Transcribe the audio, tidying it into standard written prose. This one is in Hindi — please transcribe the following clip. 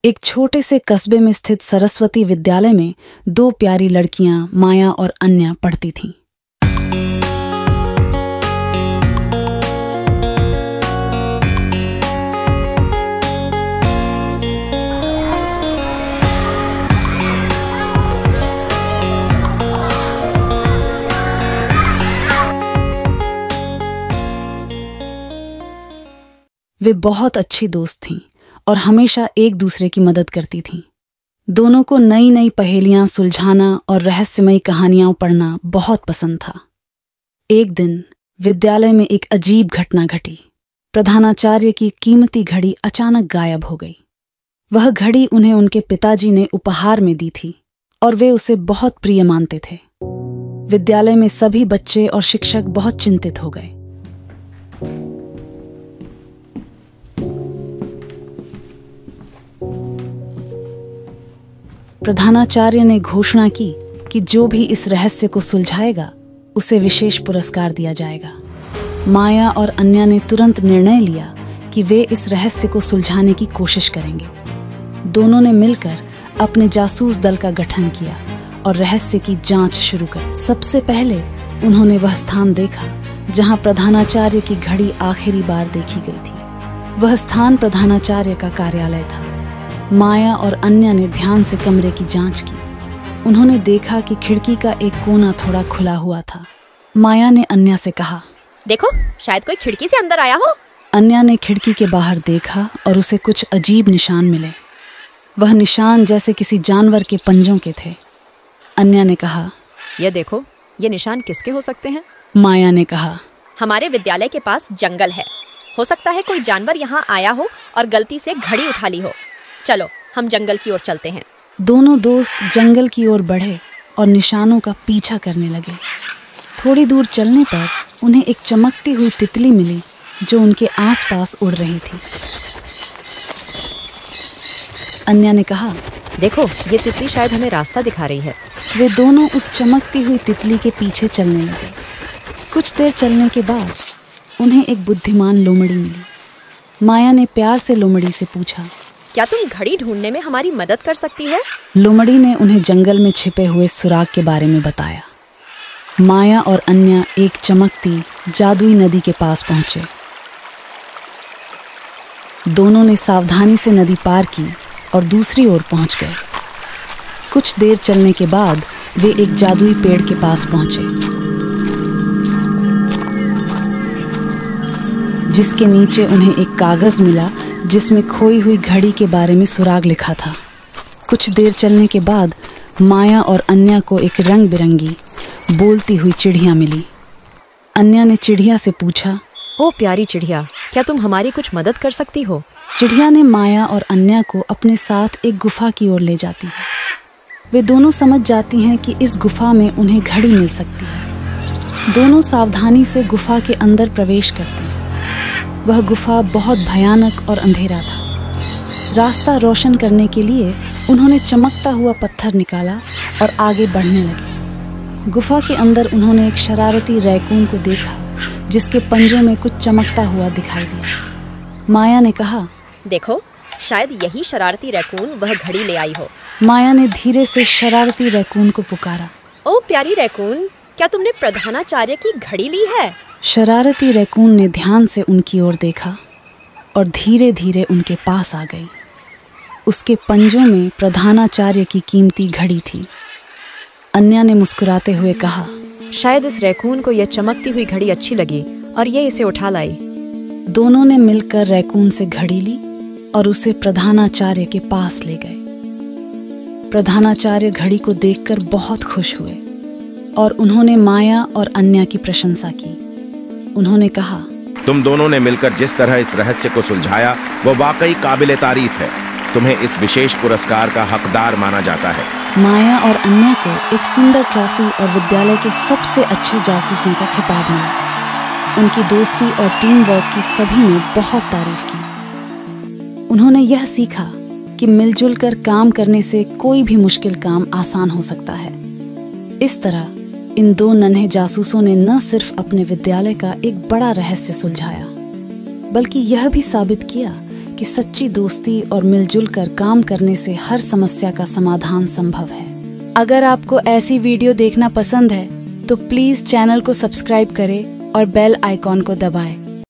एक छोटे से कस्बे में स्थित सरस्वती विद्यालय में दो प्यारी लड़कियां माया और अन्या पढ़ती थीं। वे बहुत अच्छी दोस्त थीं और हमेशा एक दूसरे की मदद करती थीं। दोनों को नई नई पहेलियां सुलझाना और रहस्यमयी कहानियां पढ़ना बहुत पसंद था। एक दिन विद्यालय में एक अजीब घटना घटी। प्रधानाचार्य की कीमती घड़ी अचानक गायब हो गई। वह घड़ी उन्हें उनके पिताजी ने उपहार में दी थी और वे उसे बहुत प्रिय मानते थे। विद्यालय में सभी बच्चे और शिक्षक बहुत चिंतित हो गए। प्रधानाचार्य ने घोषणा की कि जो भी इस रहस्य को सुलझाएगा उसे विशेष पुरस्कार दिया जाएगा। माया और अन्या ने तुरंत निर्णय लिया कि वे इस रहस्य को सुलझाने की कोशिश करेंगे। दोनों ने मिलकर अपने जासूस दल का गठन किया और रहस्य की जांच शुरू कर। सबसे पहले उन्होंने वह स्थान देखा जहां प्रधानाचार्य की घड़ी आखिरी बार देखी गई थी। वह स्थान प्रधानाचार्य का कार्यालय था। माया और अन्या ने ध्यान से कमरे की जांच की। उन्होंने देखा कि खिड़की का एक कोना थोड़ा खुला हुआ था। माया ने अन्या से कहा, देखो, शायद कोई खिड़की से अंदर आया हो। अन्या ने खिड़की के बाहर देखा और उसे कुछ अजीब निशान मिले। वह निशान जैसे किसी जानवर के पंजों के थे। अन्या ने कहा, ये देखो, ये निशान किसके हो सकते हैं? माया ने कहा, हमारे विद्यालय के पास जंगल है। हो सकता है कोई जानवर यहाँ आया हो और गलती से घड़ी उठा ली हो। चलो, हम जंगल की ओर चलते हैं। दोनों दोस्त जंगल की ओर बढ़े और निशानों का पीछा करने लगे। थोड़ी दूर चलने पर उन्हें एक चमकती हुई तितली मिली जो उनके आसपास उड़ रही थी। अन्या ने कहा, देखो, ये तितली शायद हमें रास्ता दिखा रही है। वे दोनों उस चमकती हुई तितली के पीछे चलने लगे। कुछ देर चलने के बाद उन्हें एक बुद्धिमान लोमड़ी मिली। माया ने प्यार से लोमड़ी से पूछा, क्या तुम घड़ी ढूंढने में हमारी मदद कर सकती हो? लोमड़ी ने उन्हें जंगल में छिपे हुए सुराग के बारे में बताया। माया और अन्या एक चमकती जादुई नदी के पास पहुंचे। दोनों ने सावधानी से नदी पार की और दूसरी ओर पहुंच गए। कुछ देर चलने के बाद वे एक जादुई पेड़ के पास पहुंचे जिसके नीचे उन्हें एक कागज मिला जिसमें खोई हुई घड़ी के बारे में सुराग लिखा था। कुछ देर चलने के बाद माया और अन्या को एक रंग बिरंगी बोलती हुई चिड़िया मिली। अन्या ने चिड़िया से पूछा, ओ प्यारी चिड़िया, क्या तुम हमारी कुछ मदद कर सकती हो? चिड़िया ने माया और अन्या को अपने साथ एक गुफा की ओर ले जाती है। वे दोनों समझ जाती हैं कि इस गुफा में उन्हें घड़ी मिल सकती है। दोनों सावधानी से गुफा के अंदर प्रवेश करते हैं। वह गुफा बहुत भयानक और अंधेरा था। रास्ता रोशन करने के लिए उन्होंने चमकता हुआ पत्थर निकाला और आगे बढ़ने लगे। गुफा के अंदर उन्होंने एक शरारती रैकून को देखा जिसके पंजों में कुछ चमकता हुआ दिखाई दिया। माया ने कहा, देखो, शायद यही शरारती रैकून वह घड़ी ले आई हो। माया ने धीरे से शरारती रैकून को पुकारा, ओ प्यारी रैकून, क्या तुमने प्रधानाचार्य की घड़ी ली है? शरारती रैकून ने ध्यान से उनकी ओर देखा और धीरे धीरे उनके पास आ गई। उसके पंजों में प्रधानाचार्य की कीमती घड़ी थी। अन्या ने मुस्कुराते हुए कहा, शायद इस रैकून को यह चमकती हुई घड़ी अच्छी लगी और ये इसे उठा लाई। दोनों ने मिलकर रैकून से घड़ी ली और उसे प्रधानाचार्य के पास ले गए। प्रधानाचार्य घड़ी को देखकर बहुत खुश हुए और उन्होंने माया और अन्या की प्रशंसा की। उन्होंने कहा, तुम दोनों ने मिलकर जिस तरह इस रहस्य को सुलझाया वो वाकई काबिले तारीफ है। तुम्हें इस विशेष पुरस्कार का हकदार माना जाता है। माया और अन्या को एक सुंदर ट्रॉफी और विद्यालय के सबसे अच्छे जासूसों का खिताब मिला। उनकी दोस्ती और टीम वर्क की सभी ने बहुत तारीफ की। उन्होंने यह सीखा कि मिलजुल कर काम करने से कोई भी मुश्किल काम आसान हो सकता है। इस तरह इन दो नन्हे जासूसों ने न सिर्फ अपने विद्यालय का एक बड़ा रहस्य सुलझाया, बल्कि यह भी साबित किया कि सच्ची दोस्ती और मिलजुल कर काम करने से हर समस्या का समाधान संभव है। अगर आपको ऐसी वीडियो देखना पसंद है तो प्लीज़ चैनल को सब्सक्राइब करें और बेल आइकॉन को दबाएं